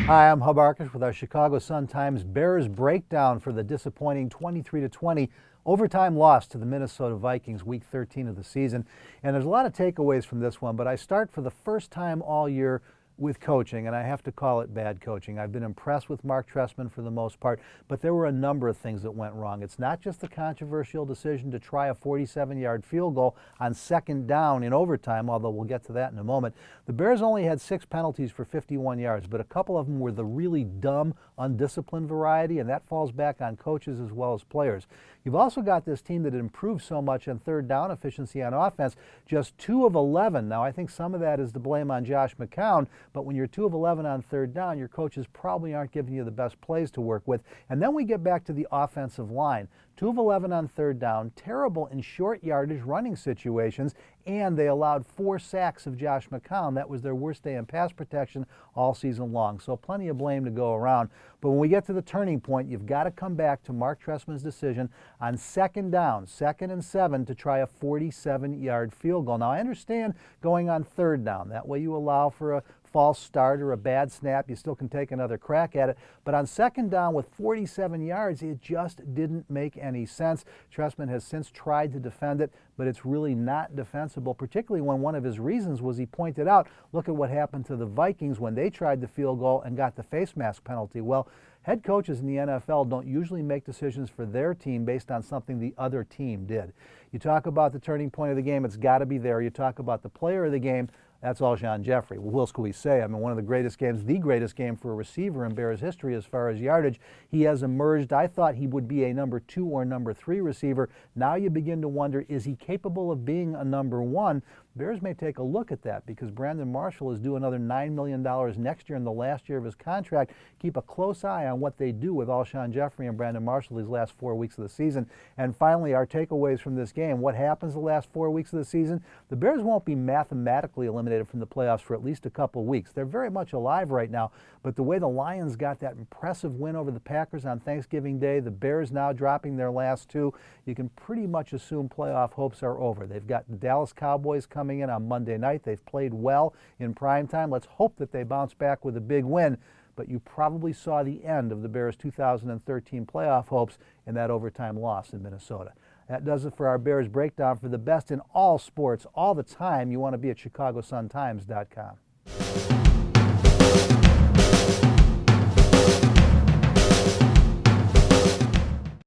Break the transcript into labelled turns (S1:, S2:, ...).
S1: Hi, I'm Arkush with our Chicago Sun-Times Bears breakdown for the disappointing 23-20 overtime loss to the Minnesota Vikings, Week 13 of the season. And there's a lot of takeaways from this one, but I start for the first time all year with coaching, and I have to call it bad coaching. I've been impressed with Mark Trestman for the most part, but there were a number of things that went wrong. It's not just the controversial decision to try a 47-yard field goal on second down in overtime, although we'll get to that in a moment. The Bears only had 6 penalties for 51 yards, but a couple of them were the really dumb, undisciplined variety, and that falls back on coaches as well as players. You've also got this team that improved so much on third down efficiency on offense, just 2 of 11. Now, I think some of that is to blame on Josh McCown, but when you're 2 of 11 on third down, your coaches probably aren't giving you the best plays to work with. And then we get back to the offensive line. 2 of 11 on third down, terrible in short yardage running situations, and they allowed 4 sacks of Josh McCown. That was their worst day in pass protection all season long. So plenty of blame to go around. But when we get to the turning point, you've got to come back to Mark Trestman's decision on second down, 2nd and 7, to try a 47-yard field goal. Now, I understand going on third down. That way you allow for a false start or a bad snap. You still can take another crack at it. But on second down with 47 yards, it just didn't make any sense. Trestman has since tried to defend it, but it's really not defensible, particularly when one of his reasons was he pointed out, look at what happened to the Vikings when they tried the field goal and got the face mask penalty. Well, head coaches in the NFL don't usually make decisions for their team based on something the other team did. You talk about the turning point of the game, it's got to be there. You talk about the player of the game, that's Alshon Jeffrey. Well, what else can we say? I mean, one of the greatest games, the greatest game for a receiver in Bears history as far as yardage. He has emerged. I thought he would be a number 2 or number 3 receiver. Now you begin to wonder, is he capable of being a number 1? Bears may take a look at that because Brandon Marshall is due another $9 million next year in the last year of his contract. Keep a close eye on what they do with Alshon Jeffrey and Brandon Marshall these last 4 weeks of the season. And finally, our takeaways from this game. What happens the last 4 weeks of the season? The Bears won't be mathematically eliminated from the playoffs for at least a couple weeks. They're very much alive right now, but the way the Lions got that impressive win over the Packers on Thanksgiving Day, the Bears now dropping their last 2, you can pretty much assume playoff hopes are over. They've got the Dallas Cowboys coming in on Monday night. They've played well in prime time. Let's hope that they bounce back with a big win, but you probably saw the end of the Bears' 2013 playoff hopes in that overtime loss in Minnesota. That does it for our Bears breakdown. For the best in all sports all the time, you want to be at ChicagoSunTimes.com.